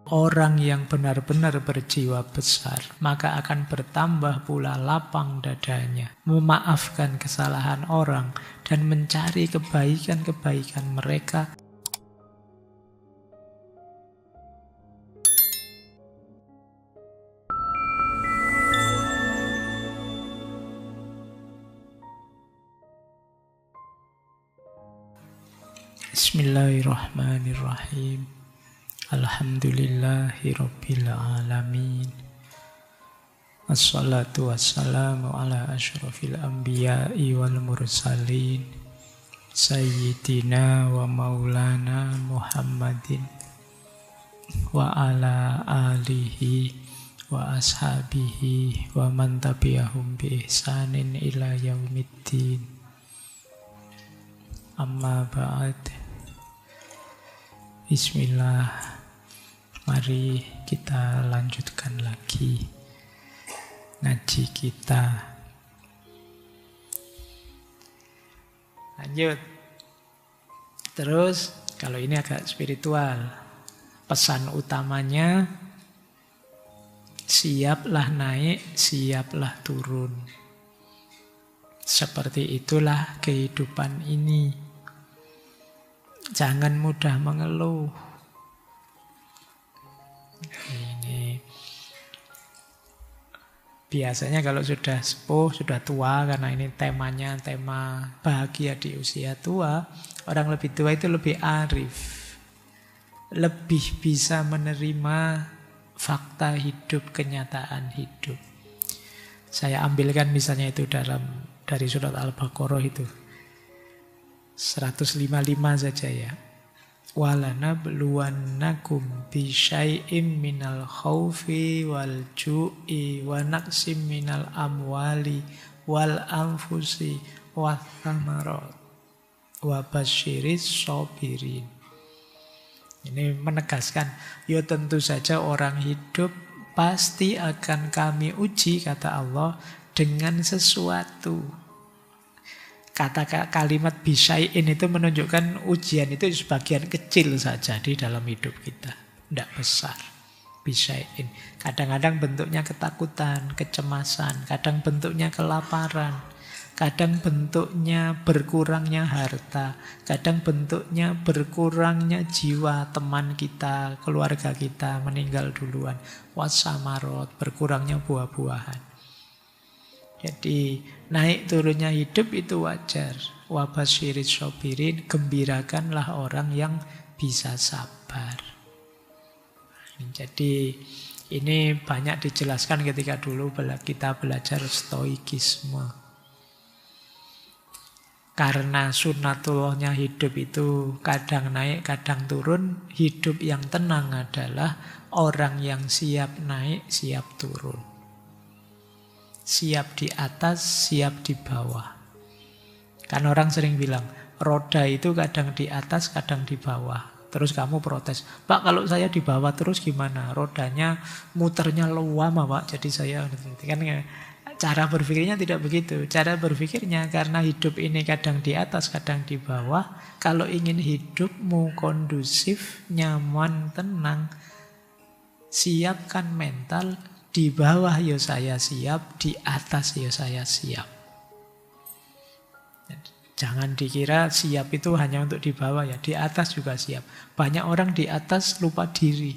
orang yang benar-benar berjiwa besar, maka akan bertambah pula lapang dadanya, memaafkan kesalahan orang, dan mencari kebaikan-kebaikan mereka. Bismillahirrahmanirrahim. Alhamdulillahirabbil alamin. Assalatu wassalamu ala asyrafil anbiya'i wal mursalin. Sayyidina wa maulana Muhammadin wa ala alihi wa ashabihi wa man tabi'ahum bi ihsanin ila yaumiddin. Amma ba'd. Bismillah. Mari kita lanjutkan lagi ngaji kita. Lanjut. Terus, kalau ini agak spiritual. Pesan utamanya, siaplah naik, siaplah turun. Seperti itulah kehidupan ini. Jangan mudah mengeluh. Ini biasanya kalau sudah sepuh, sudah tua, karena ini temanya tema bahagia di usia tua, orang lebih tua itu lebih arif, lebih bisa menerima fakta hidup, kenyataan hidup. Saya ambilkan misalnya itu dari surat Al-Baqarah itu 155 saja ya. Walanabluwannakum bisyai'im minal khaufi wal ju'i wa naqsim minal amwali wal anfusi wa thamarat wa basyiris sabirin. Ini menegaskan, ya tentu saja orang hidup pasti akan kami uji, kata Allah, dengan sesuatu. Kalimat bisyai'in itu menunjukkan ujian itu sebagian kecil saja di dalam hidup kita. Tidak besar. Bisyai'in. Kadang-kadang bentuknya ketakutan, kecemasan. Kadang bentuknya kelaparan. Kadang bentuknya berkurangnya harta. Kadang bentuknya berkurangnya jiwa teman kita, keluarga kita meninggal duluan. Wasamarot, berkurangnya buah-buahan. Jadi naik turunnya hidup itu wajar. Wabasyiris sobirin, gembirakanlah orang yang bisa sabar. Jadi ini banyak dijelaskan ketika dulu kita belajar stoikisme. Karena sunnatullahnya hidup itu kadang naik, kadang turun. Hidup yang tenang adalah orang yang siap naik, siap turun. Siap di atas, siap di bawah. Kan orang sering bilang, roda itu kadang di atas, kadang di bawah. Terus kamu protes, Pak kalau saya di bawah terus gimana? Rodanya muternya lama Pak, jadi saya... Kan cara berpikirnya tidak begitu. Cara berpikirnya karena hidup ini kadang di atas, kadang di bawah. Kalau ingin hidupmu kondusif, nyaman, tenang, siapkan mental. Di bawah ya saya siap, di atas ya saya siap. Jangan dikira siap itu hanya untuk di bawah ya, di atas juga siap. Banyak orang di atas lupa diri.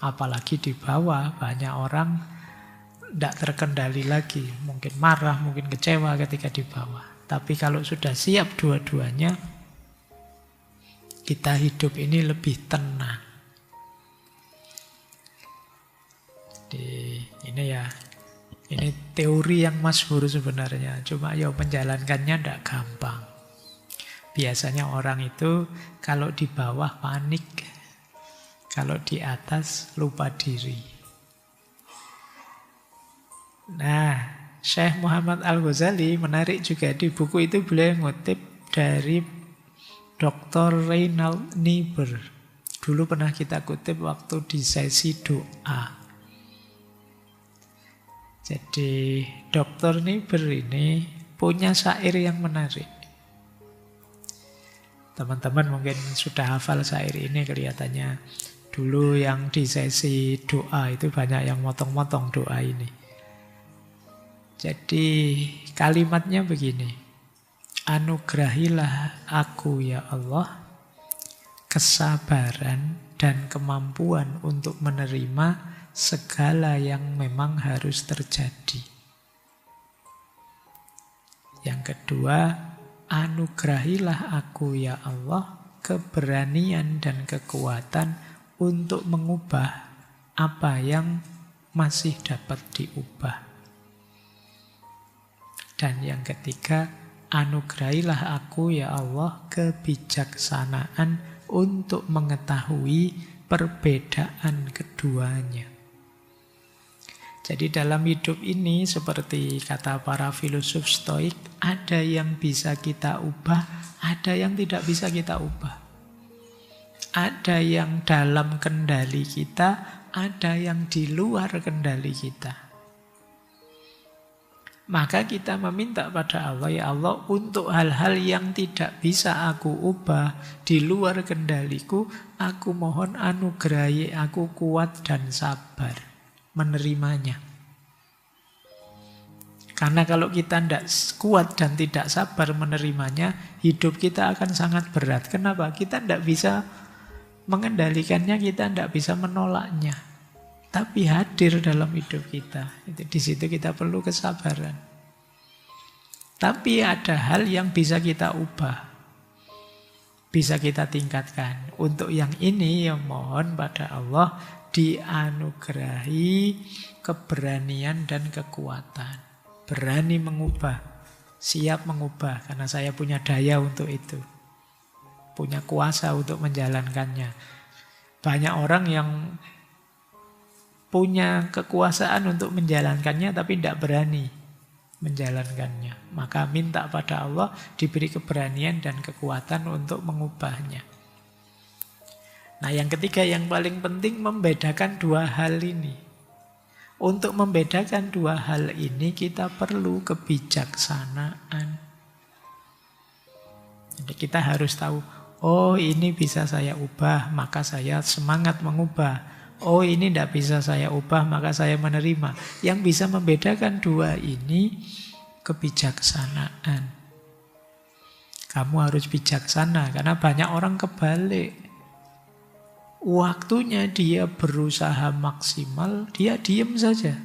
Apalagi di bawah banyak orang tidak terkendali lagi. Mungkin marah, mungkin kecewa ketika di bawah. Tapi kalau sudah siap dua-duanya, kita hidup ini lebih tenang. Ini ya, ini teori yang masyhur sebenarnya. Cuma ya menjalankannya tidak gampang. Biasanya orang itu kalau di bawah panik, kalau di atas lupa diri. Nah, Syekh Muhammad Al-Ghazali menarik juga di buku itu beliau ngutip dari Dr. Reinald Niebuhr. Dulu pernah kita kutip waktu di sesi doa. Jadi Dr. Niebuhr ini punya syair yang menarik. Teman-teman mungkin sudah hafal syair ini kelihatannya. Dulu yang di sesi doa itu banyak yang motong-motong doa ini. Jadi kalimatnya begini. Anugerahilah aku ya Allah kesabaran dan kemampuan untuk menerima segala yang memang harus terjadi. Yang kedua, anugerahilah aku ya Allah keberanian dan kekuatan untuk mengubah apa yang masih dapat diubah. Dan yang ketiga, anugerahilah aku ya Allah kebijaksanaan untuk mengetahui perbedaan keduanya. Jadi dalam hidup ini seperti kata para filosof Stoik, ada yang bisa kita ubah, ada yang tidak bisa kita ubah. Ada yang dalam kendali kita, ada yang di luar kendali kita. Maka kita meminta pada Allah, ya Allah, untuk hal-hal yang tidak bisa aku ubah, di luar kendaliku, aku mohon anugerahi aku kuat dan sabar menerimanya. Karena kalau kita tidak kuat dan tidak sabar menerimanya, hidup kita akan sangat berat. Kenapa? Kita tidak bisa mengendalikannya, kita tidak bisa menolaknya. Tapi hadir dalam hidup kita. Di situ kita perlu kesabaran. Tapi ada hal yang bisa kita ubah. Bisa kita tingkatkan. Untuk yang ini ya mohon pada Allah dianugerahi keberanian dan kekuatan. Berani mengubah. Siap mengubah. Karena saya punya daya untuk itu. Punya kuasa untuk menjalankannya. Banyak orang yang punya kekuasaan untuk menjalankannya tapi tidak berani menjalankannya. Maka minta pada Allah diberi keberanian dan kekuatan untuk mengubahnya. Nah, yang ketiga yang paling penting membedakan dua hal ini. Untuk membedakan dua hal ini kita perlu kebijaksanaan. Jadi kita harus tahu, oh ini bisa saya ubah, maka saya semangat mengubah. Oh ini tidak bisa saya ubah, maka saya menerima. Yang bisa membedakan dua ini kebijaksanaan. Kamu harus bijaksana, karena banyak orang kebalik. Waktunya dia berusaha maksimal, dia diam saja.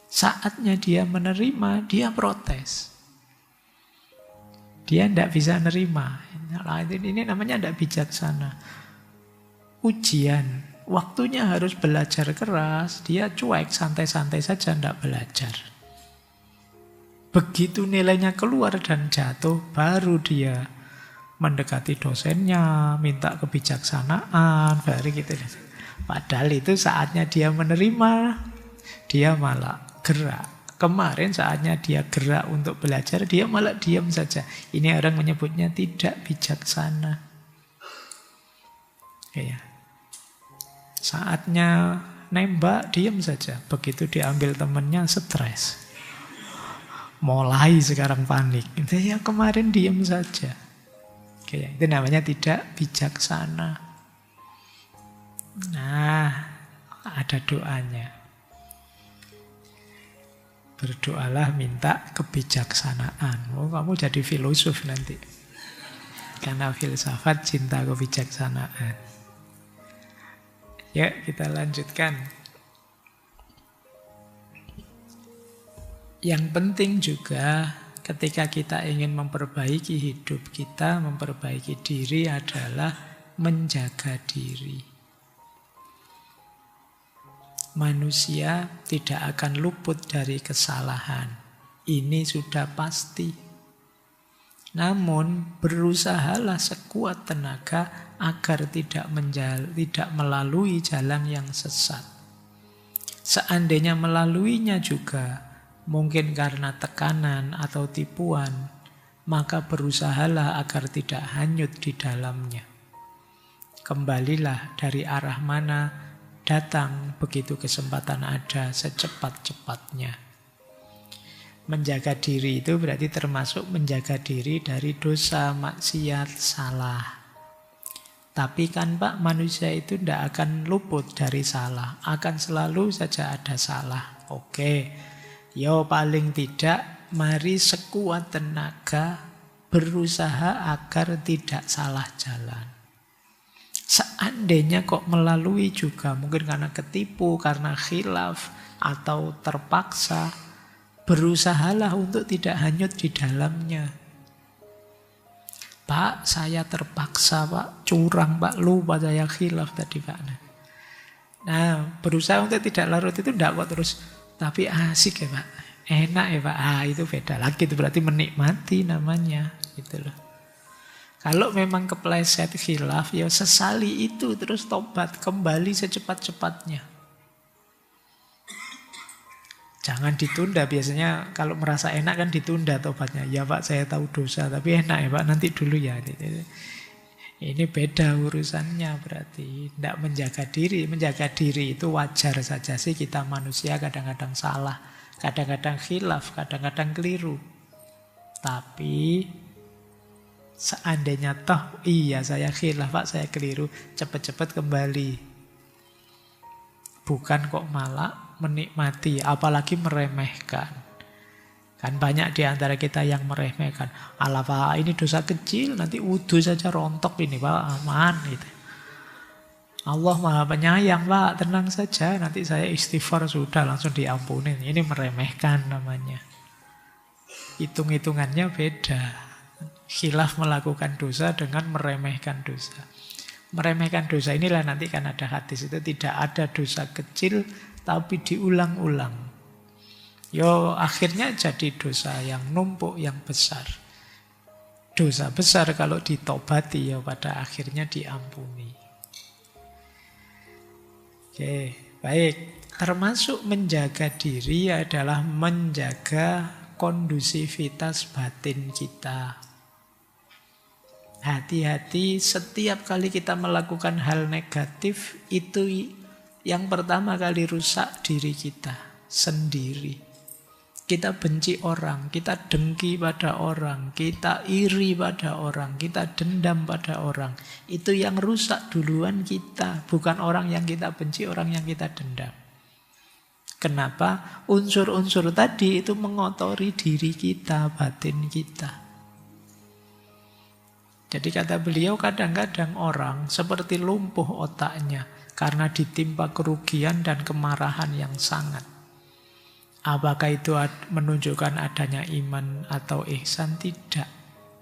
Saatnya dia menerima, dia protes. Dia tidak bisa menerima. Ini namanya tidak bijaksana. Ujian. Waktunya harus belajar keras, dia cuek, santai-santai saja, tidak belajar. Begitu nilainya keluar dan jatuh, baru dia mendekati dosennya, minta kebijaksanaan, baru gitu. Padahal itu saatnya dia menerima, dia malah gerak. Kemarin saatnya dia gerak untuk belajar, dia malah diam saja. Ini orang menyebutnya tidak bijaksana. Ya. Saatnya nembak, diam saja. Begitu diambil temannya, stres. Mulai sekarang panik. Itu ya kemarin diam saja. Oke, itu namanya tidak bijaksana. Nah, ada doanya. Berdoalah minta kebijaksanaan. Oh, kamu jadi filosof nanti. Karena filsafat cinta kebijaksanaan. Ya, kita lanjutkan. Yang penting juga ketika kita ingin memperbaiki hidup kita, memperbaiki diri adalah menjaga diri. Manusia tidak akan luput dari kesalahan. Ini sudah pasti. Namun berusahalah sekuat tenaga agar tidak melalui jalan yang sesat. Seandainya melaluinya juga, mungkin karena tekanan atau tipuan, maka berusahalah agar tidak hanyut di dalamnya. Kembalilah dari arah mana datang begitu kesempatan ada secepat-cepatnya. Menjaga diri itu berarti termasuk menjaga diri dari dosa, maksiat, salah. Tapi kan Pak, manusia itu tidak akan luput dari salah. Akan selalu saja ada salah. Oke, yo paling tidak mari sekuat tenaga berusaha agar tidak salah jalan. Seandainya kok melalui juga, mungkin karena ketipu, karena khilaf, atau terpaksa, berusahalah untuk tidak hanyut di dalamnya. Pak, saya terpaksa Pak, curang Pak, lupa saya khilaf tadi Pak. Nah, berusaha untuk tidak larut itu tidak kok terus, tapi asik ya Pak, enak ya Pak, itu beda lagi, itu berarti menikmati namanya, gitu loh. Kalau memang kepleset khilaf, ya sesali itu, terus tobat, kembali secepat-cepatnya. Jangan ditunda, biasanya kalau merasa enak kan ditunda tobatnya. Ya Pak, saya tahu dosa, tapi enak ya Pak, nanti dulu ya. Ini beda urusannya berarti. Tidak menjaga diri. Menjaga diri itu wajar saja sih, kita manusia kadang-kadang salah, kadang-kadang khilaf, kadang-kadang keliru. Tapi seandainya toh, iya saya khilaf Pak, saya keliru, cepat-cepat kembali. Bukan kok malah menikmati, apalagi meremehkan. Kan banyak di antara kita yang meremehkan. Alah Pak, ini dosa kecil, nanti wudhu saja rontok ini Pak, aman gitu. Allah Maha Penyayang Pak, tenang saja, nanti saya istighfar sudah langsung diampunin. Ini meremehkan namanya. Hitung-hitungannya beda. Khilaf melakukan dosa dengan meremehkan dosa. Meremehkan dosa inilah nanti kan ada hadis itu, tidak ada dosa kecil tapi diulang-ulang. Yo akhirnya jadi dosa yang numpuk, yang besar. Dosa besar kalau ditobati ya pada akhirnya diampuni. Oke, baik. Termasuk menjaga diri adalah menjaga kondusivitas batin kita. Hati-hati setiap kali kita melakukan hal negatif, itu yang pertama kali rusak diri kita sendiri. Kita benci orang, kita dengki pada orang, kita iri pada orang, kita dendam pada orang. Itu yang rusak duluan kita, bukan orang yang kita benci, orang yang kita dendam. Kenapa? Unsur-unsur tadi itu mengotori diri kita, batin kita. Jadi kata beliau, kadang-kadang orang seperti lumpuh otaknya karena ditimpa kerugian dan kemarahan yang sangat. Apakah itu menunjukkan adanya iman atau ihsan? Tidak.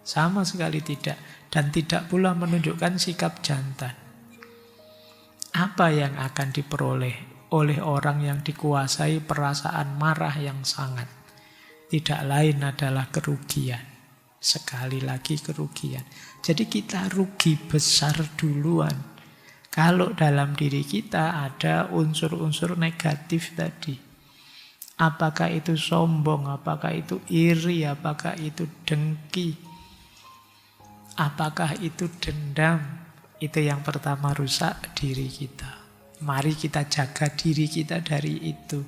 Sama sekali tidak. Dan tidak pula menunjukkan sikap jantan. Apa yang akan diperoleh oleh orang yang dikuasai perasaan marah yang sangat? Tidak lain adalah kerugian. Sekali lagi kerugian. Jadi kita rugi besar duluan. Kalau dalam diri kita ada unsur-unsur negatif tadi. Apakah itu sombong, apakah itu iri, apakah itu dengki, apakah itu dendam. Itu yang pertama rusak diri kita. Mari kita jaga diri kita dari itu.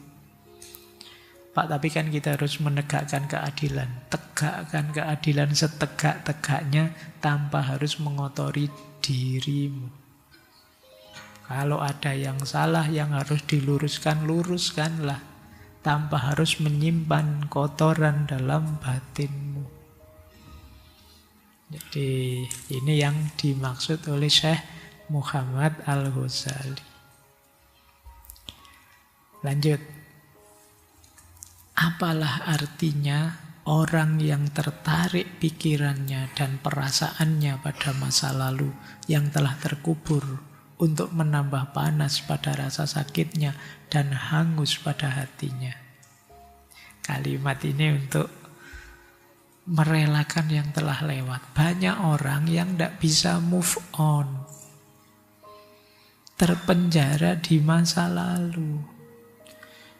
Pak, tapi kan kita harus menegakkan keadilan. Tegakkan keadilan setegak-tegaknya tanpa harus mengotori dirimu. Kalau ada yang salah yang harus diluruskan, luruskanlah. Tanpa harus menyimpan kotoran dalam batinmu. Jadi ini yang dimaksud oleh Syekh Muhammad Al-Ghazali. Lanjut. Apalah artinya orang yang tertarik pikirannya dan perasaannya pada masa lalu yang telah terkubur untuk menambah panas pada rasa sakitnya dan hangus pada hatinya. Kalimat ini untuk merelakan yang telah lewat. Banyak orang yang tidak bisa move on. Terpenjara di masa lalu.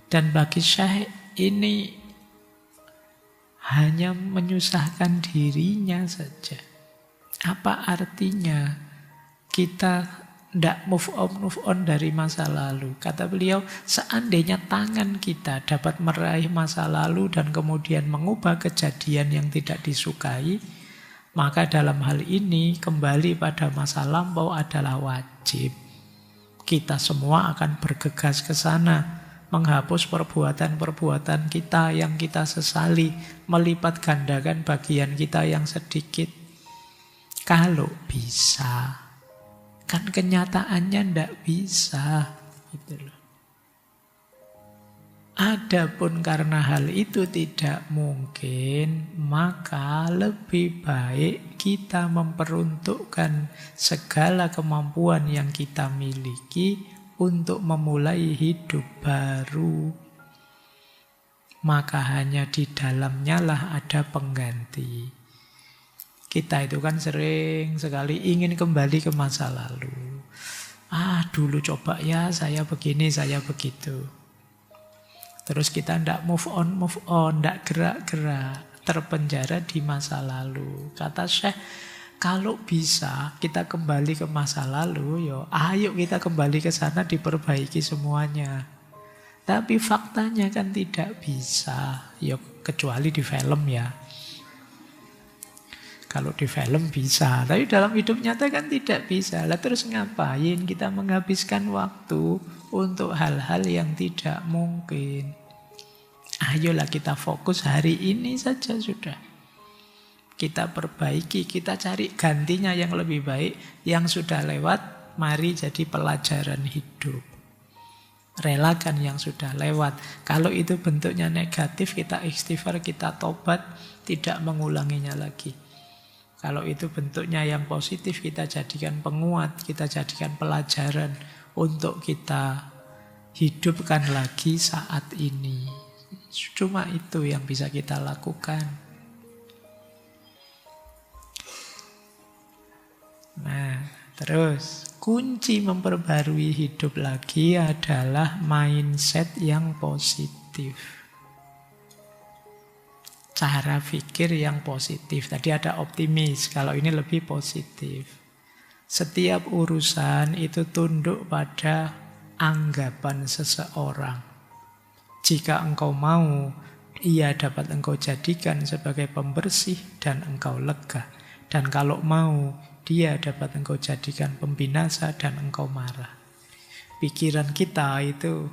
Dan bagi Syekh ini hanya menyusahkan dirinya saja. Apa artinya kita Tidak move on dari masa lalu. Kata beliau, seandainya tangan kita dapat meraih masa lalu dan kemudian mengubah kejadian yang tidak disukai, maka dalam hal ini kembali pada masa lampau adalah wajib. Kita semua akan bergegas ke sana, menghapus perbuatan-perbuatan kita yang kita sesali, melipat gandakan bagian kita yang sedikit. Kalau bisa. Kan kenyataannya ndak bisa, gitu loh. Adapun karena hal itu tidak mungkin, maka lebih baik kita memperuntukkan segala kemampuan yang kita miliki untuk memulai hidup baru. Maka hanya di dalamnya lah ada pengganti. Kita itu kan sering sekali ingin kembali ke masa lalu. Dulu coba ya saya begini, saya begitu. Terus kita tidak move on, tidak gerak-gerak. Terpenjara di masa lalu. Kata Syekh, kalau bisa kita kembali ke masa lalu, ayo kita kembali ke sana diperbaiki semuanya. Tapi faktanya kan tidak bisa. Kecuali di film ya. Kalau di film bisa, tapi dalam hidup nyata kan tidak bisa. Lah terus ngapain kita menghabiskan waktu untuk hal-hal yang tidak mungkin? Ayolah kita fokus hari ini saja sudah. Kita perbaiki, kita cari gantinya yang lebih baik. Yang sudah lewat, mari jadi pelajaran hidup. Relakan yang sudah lewat. Kalau itu bentuknya negatif, kita istighfar, kita tobat, tidak mengulanginya lagi. Kalau itu bentuknya yang positif, kita jadikan penguat, kita jadikan pelajaran untuk kita hidupkan lagi saat ini. Cuma itu yang bisa kita lakukan. Nah, terus kunci memperbarui hidup lagi adalah mindset yang positif. Cara pikir yang positif. Tadi ada optimis, kalau ini lebih positif. Setiap urusan itu tunduk pada anggapan seseorang. Jika engkau mau, ia dapat engkau jadikan sebagai pembersih dan engkau lega. Dan kalau mau, dia dapat engkau jadikan pembinasa dan engkau marah. Pikiran kita itu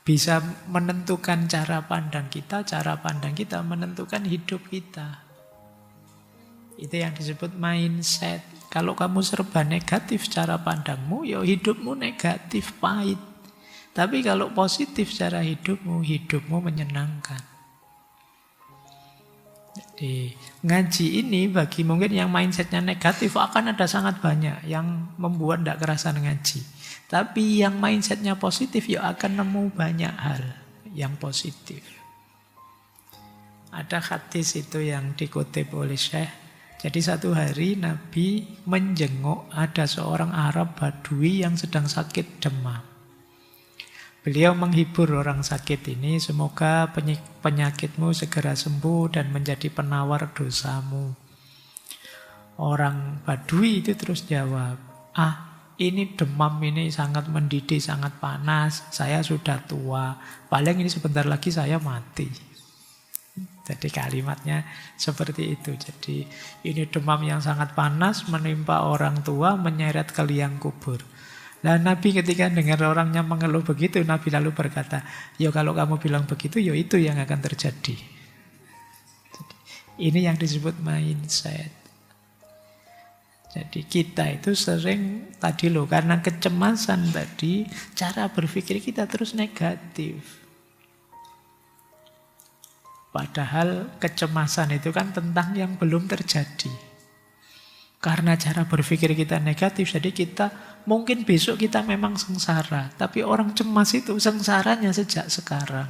bisa menentukan cara pandang kita menentukan hidup kita. Itu yang disebut mindset. Kalau kamu serba negatif cara pandangmu, hidupmu negatif, pahit. Tapi kalau positif cara hidupmu menyenangkan. Jadi ngaji ini bagi mungkin yang mindsetnya negatif akan ada sangat banyak yang membuat tidak kerasan ngaji. Tapi yang mindsetnya positif akan nemu banyak hal yang positif. Ada hadis itu yang dikutip oleh Syekh. Jadi satu hari Nabi menjenguk ada seorang Arab Badui yang sedang sakit demam. Beliau menghibur orang sakit ini, semoga penyakitmu segera sembuh dan menjadi penawar dosamu. Orang Badui itu terus jawab, ini demam ini sangat mendidih, sangat panas. Saya sudah tua. Paling ini sebentar lagi saya mati. Jadi kalimatnya seperti itu. Jadi ini demam yang sangat panas menimpa orang tua, menyeret ke liang kubur. Nah Nabi ketika dengar orangnya mengeluh begitu, Nabi lalu berkata, kalau kamu bilang begitu, itu yang akan terjadi. Jadi, ini yang disebut mindset. Jadi kita itu sering karena kecemasan tadi, cara berpikir kita terus negatif. Padahal kecemasan itu kan tentang yang belum terjadi. Karena cara berpikir kita negatif, jadi kita mungkin besok kita memang sengsara. Tapi orang cemas itu sengsaranya sejak sekarang.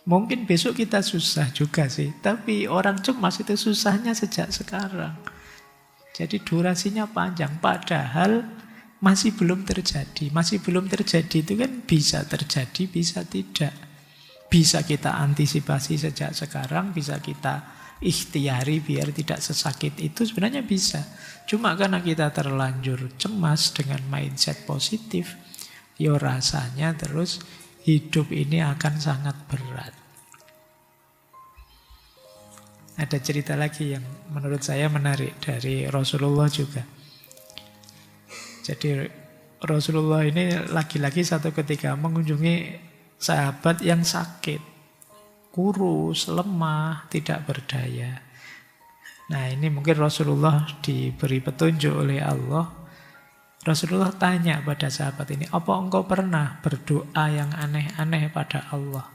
Mungkin besok kita susah juga sih, tapi orang cemas itu susahnya sejak sekarang. Jadi durasinya panjang, padahal masih belum terjadi. Masih belum terjadi itu kan bisa terjadi, bisa tidak. Bisa kita antisipasi sejak sekarang, bisa kita ikhtiari biar tidak sesakit itu sebenarnya bisa. Cuma karena kita terlanjur cemas dengan mindset positif, ya rasanya terus hidup ini akan sangat berat. Ada cerita lagi yang menurut saya menarik dari Rasulullah juga. Jadi Rasulullah ini lagi-lagi satu ketika mengunjungi sahabat yang sakit, kurus, lemah, tidak berdaya. Nah ini mungkin Rasulullah diberi petunjuk oleh Allah. Rasulullah tanya pada sahabat ini, apa engkau pernah berdoa yang aneh-aneh pada Allah?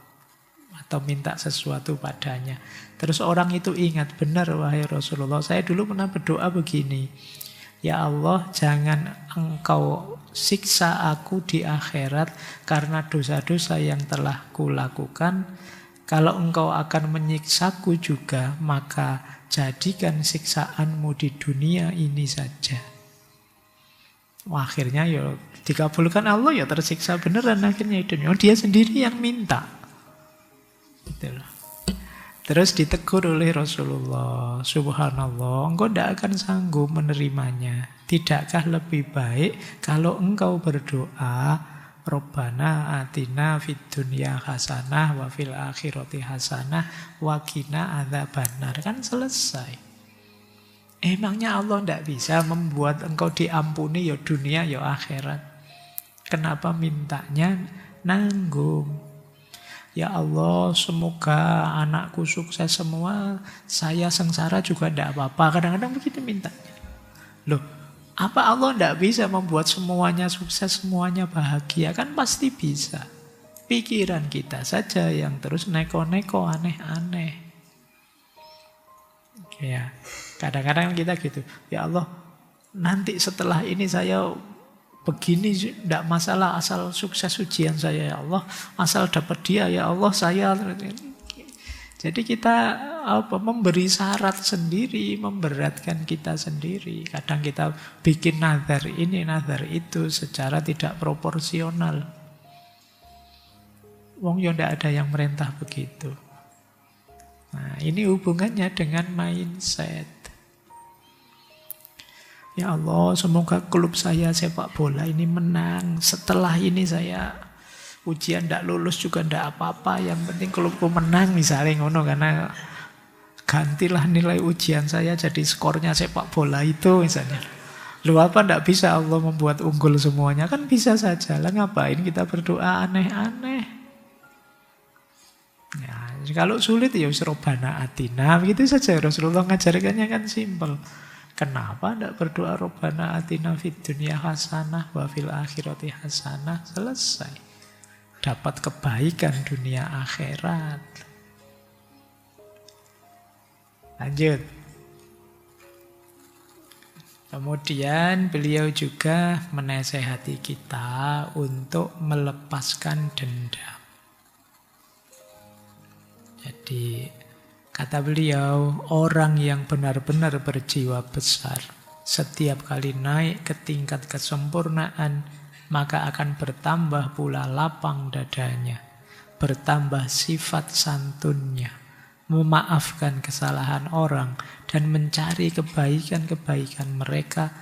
Atau minta sesuatu padanya. Terus orang itu ingat, benar wahai Rasulullah, saya dulu pernah berdoa begini. Ya Allah, jangan engkau siksa aku di akhirat karena dosa-dosa yang telah kulakukan. Kalau engkau akan menyiksaku juga, maka jadikan siksaanmu di dunia ini saja. Akhirnya ya dikabulkan Allah, ya tersiksa beneran akhirnya itu. Dia sendiri yang minta. Gitu loh. Terus ditegur oleh Rasulullah, subhanallah, engkau tidak akan sanggup menerimanya. Tidakkah lebih baik kalau engkau berdoa, Rabbana atina fid dunya hasanah wa fil akhirati hasanah wa qina adzabannar. Kan selesai. Emangnya Allah tidak bisa membuat engkau diampuni ya dunia ya akhirat? Kenapa mintanya nanggung? Ya Allah, semoga anakku sukses semua, saya sengsara juga tidak apa-apa. Kadang-kadang begitu mintanya. Loh, apa Allah tidak bisa membuat semuanya sukses, semuanya bahagia? Kan pasti bisa. Pikiran kita saja yang terus neko-neko, aneh-aneh. Ya, kadang-kadang kita gitu. Ya Allah, nanti setelah ini saya begini tidak masalah, asal sukses ujian saya ya Allah, asal dapat dia ya Allah saya. Jadi kita memberi syarat sendiri, memberatkan kita sendiri. Kadang kita bikin nazar ini, nazar itu secara tidak proporsional. Wong ya tidak ada yang merintah begitu. Nah, ini hubungannya dengan mindset. Ya Allah, semoga klub saya sepak bola ini menang. Setelah ini saya ujian tidak lulus juga tidak apa-apa. Yang penting klubku menang misalnya ngono, karena gantilah nilai ujian saya jadi skornya sepak bola itu misalnya. Lu apa tidak bisa Allah membuat unggul semuanya? Kan bisa saja. Lah ngapain kita berdoa aneh-aneh? Ya, kalau sulit ya Rabbana atina, begitu saja. Rasulullah ngajarkannya kan simpel. Kenapa tidak berdoa Rabbana atina fid dunya hasanah wa fil akhirati hasanah? Selesai. Dapat kebaikan dunia akhirat. Lanjut. Kemudian beliau juga menasehati kita untuk melepaskan dendam. Jadi kata beliau, orang yang benar-benar berjiwa besar, setiap kali naik ke tingkat kesempurnaan, maka akan bertambah pula lapang dadanya, bertambah sifat santunnya, memaafkan kesalahan orang, dan mencari kebaikan-kebaikan mereka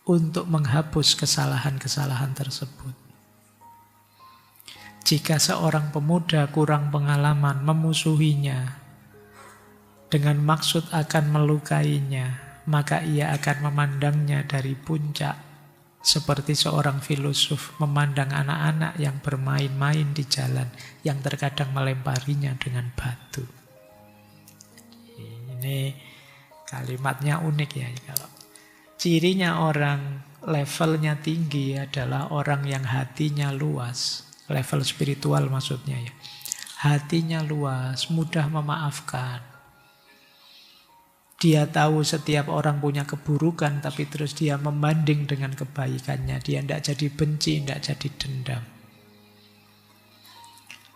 untuk menghapus kesalahan-kesalahan tersebut. Jika seorang pemuda kurang pengalaman memusuhinya, dengan maksud akan melukainya, maka ia akan memandangnya dari puncak, seperti seorang filosof memandang anak-anak yang bermain-main di jalan, yang terkadang melemparinya dengan batu. Ini kalimatnya unik ya. Kalau cirinya orang levelnya tinggi adalah orang yang hatinya luas, level spiritual maksudnya ya. Hatinya luas, mudah memaafkan. Dia tahu setiap orang punya keburukan, tapi terus dia membanding dengan kebaikannya. Dia tidak jadi benci, tidak jadi dendam.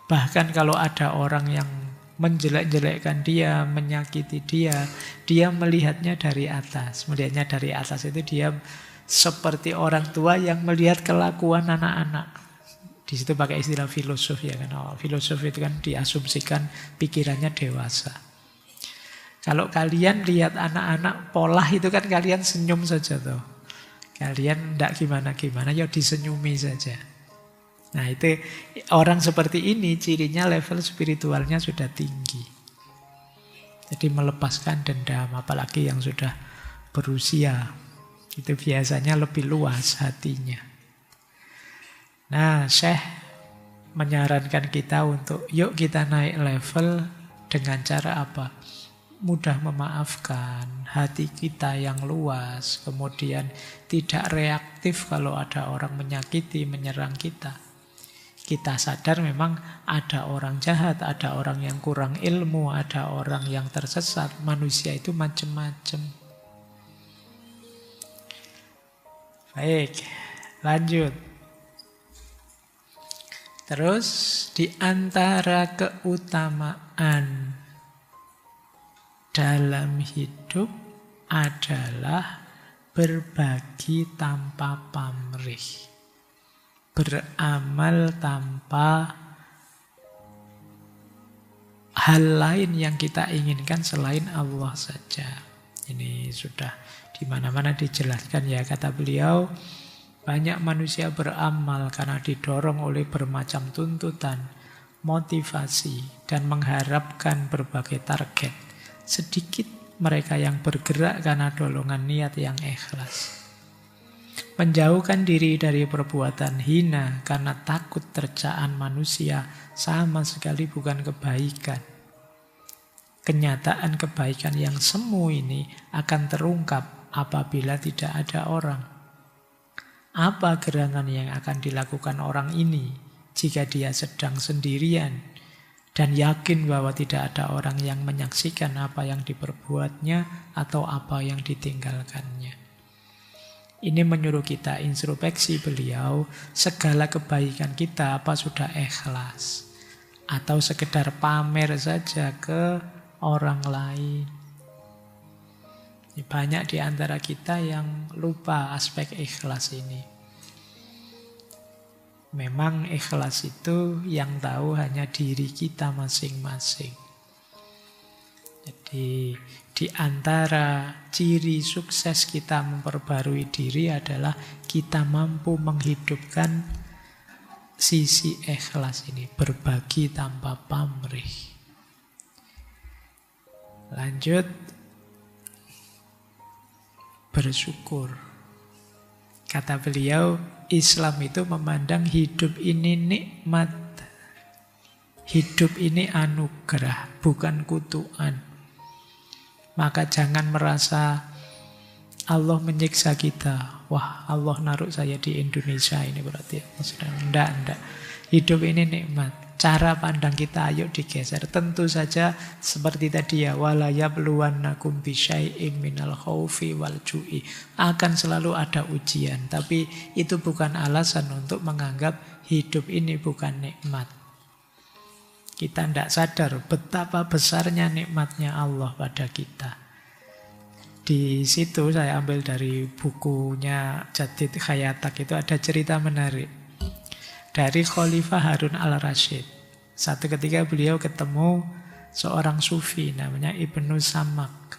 Bahkan kalau ada orang yang menjelek-jelekkan dia, menyakiti dia, dia melihatnya dari atas. Melihatnya dari atas itu dia seperti orang tua yang melihat kelakuan anak-anak. Di situ pakai istilah filosof ya kan. Filosof itu kan diasumsikan pikirannya dewasa. Kalau kalian lihat anak-anak polah itu kan kalian senyum saja tuh. Kalian ndak gimana-gimana, ya disenyumi saja. Nah itu orang seperti ini cirinya level spiritualnya sudah tinggi. Jadi melepaskan dendam, apalagi yang sudah berusia. Itu biasanya lebih luas hatinya. Nah Syekh menyarankan kita untuk yuk kita naik level dengan cara apa? Mudah memaafkan, hati kita yang luas, kemudian tidak reaktif kalau ada orang menyakiti, menyerang kita. Kita sadar memang ada orang jahat, ada orang yang kurang ilmu, ada orang yang tersesat. Manusia itu macam-macam. Baik, lanjut. Terus di antara keutamaan dalam hidup adalah berbagi tanpa pamrih. Beramal tanpa hal lain yang kita inginkan selain Allah saja. Ini sudah di mana-mana dijelaskan ya, kata beliau. Banyak manusia beramal karena didorong oleh bermacam tuntutan, motivasi, dan mengharapkan berbagai target. Sedikit mereka yang bergerak karena dorongan niat yang ikhlas. Menjauhkan diri dari perbuatan hina karena takut tercaan manusia sama sekali bukan kebaikan. Kenyataan kebaikan yang semu ini akan terungkap apabila tidak ada orang. Apa gerangan yang akan dilakukan orang ini jika dia sedang sendirian dan yakin bahwa tidak ada orang yang menyaksikan apa yang diperbuatnya atau apa yang ditinggalkannya. Ini menyuruh kita introspeksi beliau, segala kebaikan kita apa sudah ikhlas atau sekedar pamer saja ke orang lain. Banyak di antara kita yang lupa aspek ikhlas ini. Memang ikhlas itu yang tahu hanya diri kita masing-masing. Jadi di antara ciri sukses kita memperbarui diri adalah kita mampu menghidupkan sisi ikhlas ini, berbagi tanpa pamrih. Lanjut, bersyukur. Kata beliau, Islam itu memandang hidup ini nikmat. Hidup ini anugerah, bukan kutukan. Maka jangan merasa Allah menyiksa kita. Wah, Allah naruh saya di Indonesia ini berarti. Enggak. Hidup ini nikmat. Cara pandang kita ayo digeser. Tentu saja seperti tadi ya, wala yabluwannakum bisyai'im minal khaufi wal ju'i. Akan selalu ada ujian, tapi itu bukan alasan untuk menganggap hidup ini bukan nikmat. Kita tidak sadar betapa besarnya nikmatnya Allah pada kita. Di situ saya ambil dari bukunya Jadid Khayatak, itu ada cerita menarik dari Khalifah Harun al-Rasyid. Satu ketika beliau ketemu seorang sufi namanya Ibnu Samak.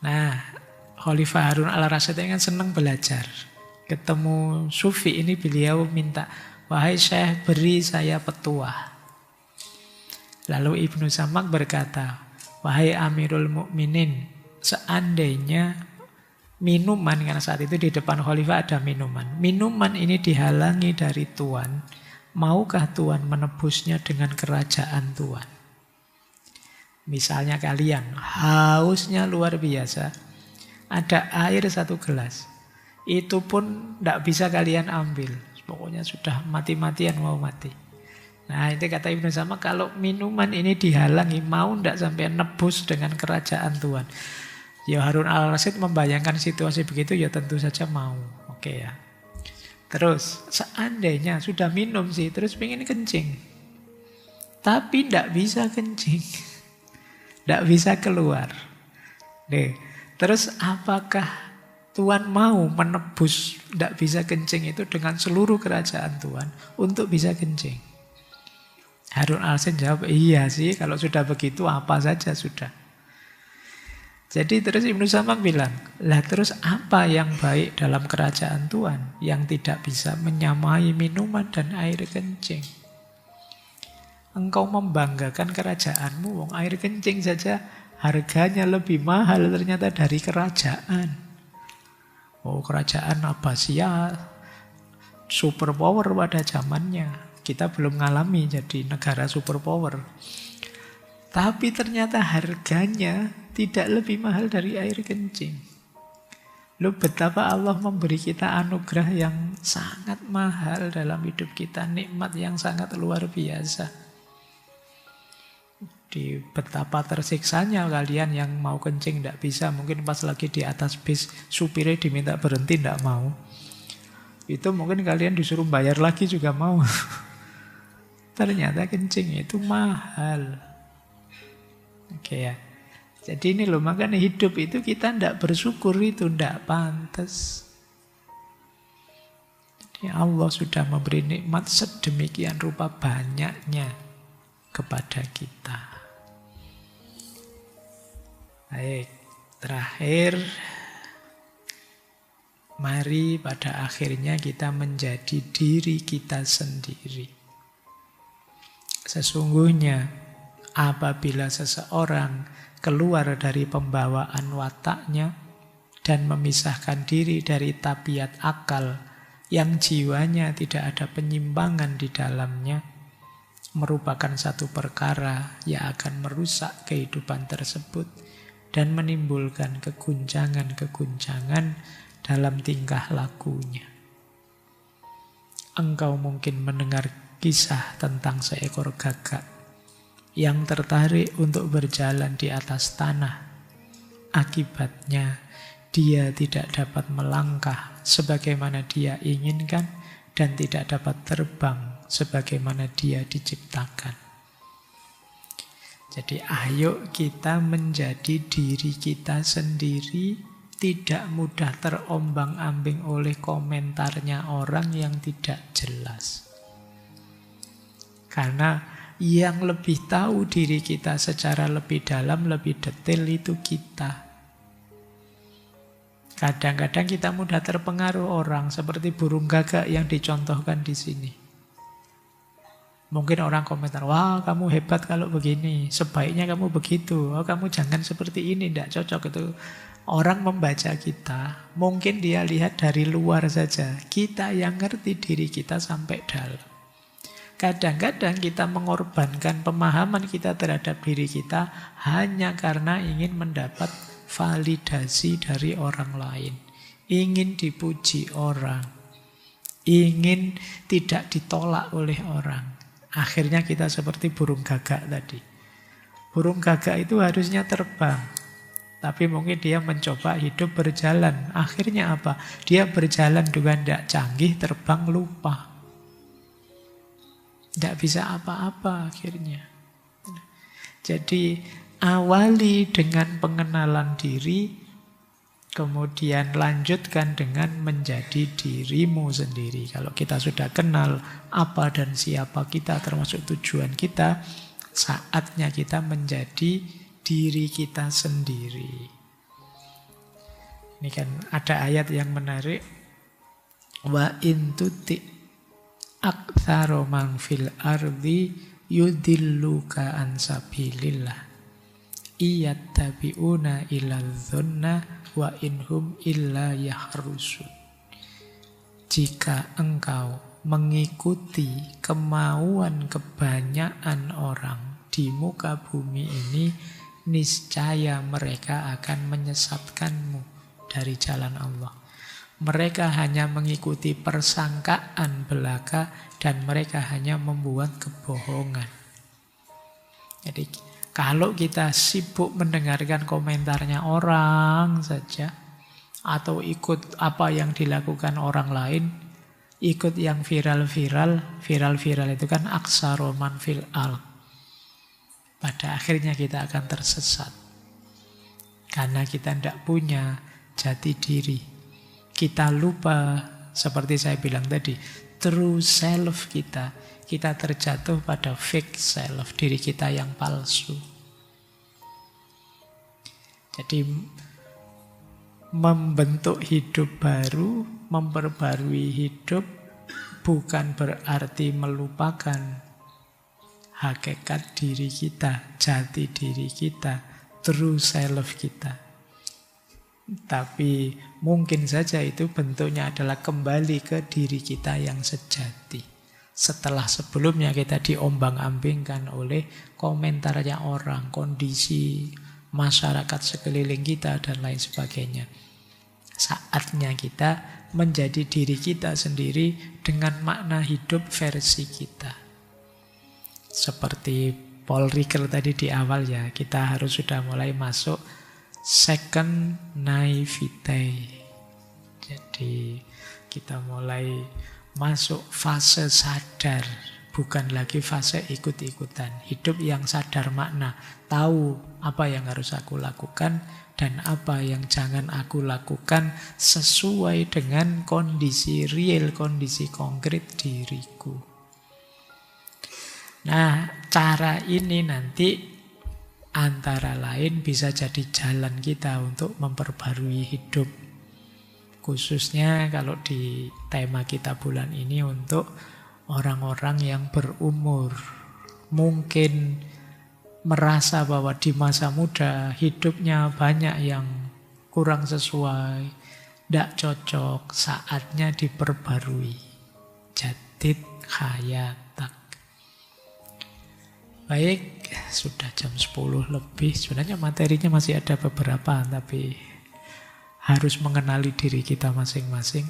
Nah, Khalifah Harun al-Rasyid ini kan senang belajar. Ketemu sufi ini beliau minta, wahai Syekh, beri saya petuah. Lalu Ibnu Samak berkata, wahai Amirul Mukminin, seandainya minuman, karena saat itu di depan khalifah ada minuman. Minuman ini dihalangi dari Tuan. Maukah Tuan menebusnya dengan kerajaan Tuan? Misalnya kalian hausnya luar biasa. Ada air 1 gelas. Itu pun tidak bisa kalian ambil. Pokoknya sudah mati-matian mau mati. Nah itu kata Ibnu Samak, kalau minuman ini dihalangi, mau tidak sampai nebus dengan kerajaan Tuan? Ya Harun al-Rasyid membayangkan situasi begitu, ya tentu saja mau. Oke ya. Terus seandainya sudah minum sih, terus pengen kencing, tapi tidak bisa kencing, tidak bisa keluar. Nih, terus apakah Tuan mau menebus tidak bisa kencing itu dengan seluruh kerajaan Tuan untuk bisa kencing? Harun al-Rasyid jawab, iya sih, kalau sudah begitu apa saja sudah. Jadi terus Ibnu Samang bilang, lah terus apa yang baik dalam kerajaan Tuhan yang tidak bisa menyamai minuman dan air kencing? Engkau membanggakan kerajaanmu, wong air kencing saja harganya lebih mahal ternyata dari kerajaan. Oh, kerajaan Abbasiyah superpower pada zamannya. Kita belum ngalami jadi negara superpower. Tapi ternyata harganya tidak lebih mahal dari air kencing. Loh, betapa Allah memberi kita anugerah yang sangat mahal dalam hidup kita. Nikmat yang sangat luar biasa. Di betapa tersiksanya kalian yang mau kencing tidak bisa. Mungkin pas lagi di atas bis, supirnya diminta berhenti tidak mau. Itu mungkin kalian disuruh bayar lagi juga mau. Ternyata kencing itu mahal. Oke ya. Jadi ini loh, makanya hidup itu kita tidak bersyukur itu tidak pantas. Jadi Allah sudah memberi nikmat sedemikian rupa banyaknya kepada kita. Baik, terakhir, mari pada akhirnya kita menjadi diri kita sendiri. Sesungguhnya apabila seseorang keluar dari pembawaan wataknya dan memisahkan diri dari tabiat akal yang jiwanya tidak ada penyimpangan di dalamnya, merupakan satu perkara yang akan merusak kehidupan tersebut dan menimbulkan keguncangan-keguncangan dalam tingkah lakunya. Engkau mungkin mendengar kisah tentang seekor gagak yang tertarik untuk berjalan di atas tanah. Akibatnya, dia tidak dapat melangkah sebagaimana dia inginkan dan tidak dapat terbang sebagaimana dia diciptakan. Jadi ayo kita menjadi diri kita sendiri, tidak mudah terombang-ambing oleh komentarnya orang yang tidak jelas. Karena yang lebih tahu diri kita secara lebih dalam, lebih detail itu kita. Kadang-kadang kita mudah terpengaruh orang seperti burung gagak yang dicontohkan di sini. Mungkin orang komentar, wah kamu hebat kalau begini, sebaiknya kamu begitu, oh kamu jangan seperti ini, tidak cocok itu. Orang membaca kita, mungkin dia lihat dari luar saja, kita yang ngerti diri kita sampai dalam. Kadang-kadang kita mengorbankan pemahaman kita terhadap diri kita hanya karena ingin mendapat validasi dari orang lain. Ingin dipuji orang. Ingin tidak ditolak oleh orang. Akhirnya kita seperti burung gagak tadi. Burung gagak itu harusnya terbang. Tapi mungkin dia mencoba hidup berjalan. Akhirnya apa? Dia berjalan dengan tidak canggih, terbang lupa. Tidak bisa apa-apa akhirnya. Jadi awali dengan pengenalan diri, kemudian lanjutkan dengan menjadi dirimu sendiri. Kalau kita sudah kenal apa dan siapa kita, termasuk tujuan kita, saatnya kita menjadi diri kita sendiri. Ini kan ada ayat yang menarik. Wa in tuti aktsara man fil ardi yudilluka an sabilillah iyattabi'una illa dzanna wa inhum illa yahrusun. Jika engkau mengikuti kemauan kebanyakan orang di muka bumi ini, niscaya mereka akan menyesatkanmu dari jalan Allah. Mereka hanya mengikuti persangkaan belaka dan mereka hanya membuat kebohongan. Jadi kalau kita sibuk mendengarkan komentarnya orang saja atau ikut apa yang dilakukan orang lain, ikut yang viral-viral itu kan aksaroman fil al. Pada akhirnya kita akan tersesat. Karena kita tidak punya jati diri. Kita lupa, seperti saya bilang tadi, true self kita. Kita terjatuh pada fake self, diri kita yang palsu. Jadi membentuk hidup baru, memperbarui hidup, bukan berarti melupakan hakikat diri kita, jati diri kita, true self kita. Tapi mungkin saja itu bentuknya adalah kembali ke diri kita yang sejati. Setelah sebelumnya kita diombang-ambingkan oleh komentarnya orang, kondisi masyarakat sekeliling kita, dan lain sebagainya. Saatnya kita menjadi diri kita sendiri dengan makna hidup versi kita. Seperti Paul Ricoeur tadi di awal ya, kita harus sudah mulai masuk second naivete. Jadi kita mulai masuk fase sadar, bukan lagi fase ikut-ikutan. Hidup yang sadar makna, tahu apa yang harus aku lakukan dan apa yang jangan aku lakukan sesuai dengan kondisi real, kondisi konkret diriku. Nah, cara ini nanti antara lain bisa jadi jalan kita untuk memperbarui hidup. Khususnya kalau di tema kita bulan ini untuk orang-orang yang berumur. Mungkin merasa bahwa di masa muda hidupnya banyak yang kurang sesuai, tidak cocok, saatnya diperbarui. Jadid hayatak. Baik, sudah jam 10 lebih. Sebenarnya materinya masih ada beberapa, tapi harus mengenali diri kita masing-masing.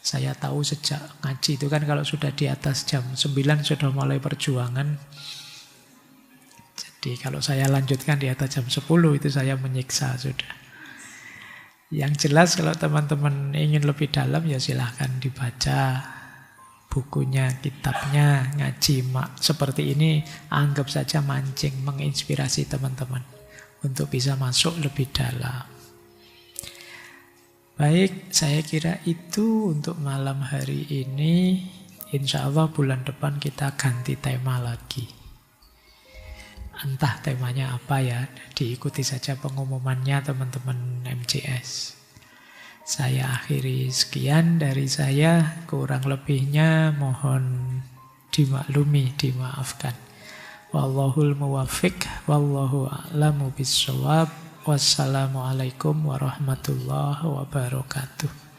Saya tahu sejak ngaji itu kan kalau sudah di atas jam 9 sudah mulai perjuangan. Jadi kalau saya lanjutkan di atas jam 10 itu saya menyiksa sudah. Yang jelas kalau teman-teman ingin lebih dalam ya silahkan dibaca bukunya, kitabnya, ngaji seperti ini, anggap saja mancing, menginspirasi teman-teman untuk bisa masuk lebih dalam. Baik, saya kira itu untuk malam hari ini. Insya Allah bulan depan kita ganti tema lagi. Entah temanya apa ya, diikuti saja pengumumannya teman-teman MCS. Saya akhiri sekian dari saya, kurang lebihnya mohon dimaklumi, dimaafkan. Wallahul muwaffiq, wallahu a'lamu bissawab. Wassalamualaikum warahmatullahi wabarakatuh.